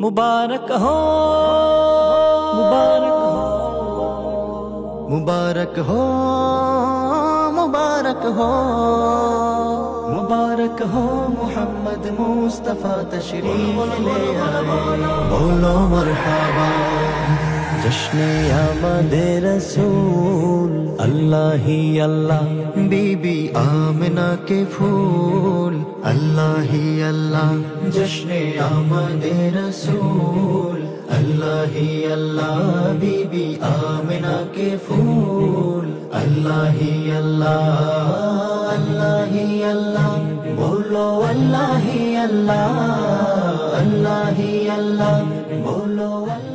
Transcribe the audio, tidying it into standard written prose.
मुबारक हो, मुबारक हो, मुबारक हो, मुबारक हो, मुबारक हो मोहम्मद मुस्तफा तशरीफ ले आए। बोलो मरहबा जश्न आमद रसूल, अल्लाह ही अल्लाह बीबी आमिना के फूल, अल्लाह ही अल्लाह जश्न आमद रसूल, अल्लाह ही अल्लाह बीबी आमिना के फूल, अल्लाह ही अल्लाह, अल्लाह ही अल्लाह, बोलो अल्लाह ही अल्लाह, अल्लाह ही अल्लाह, बोलो अल्लाह।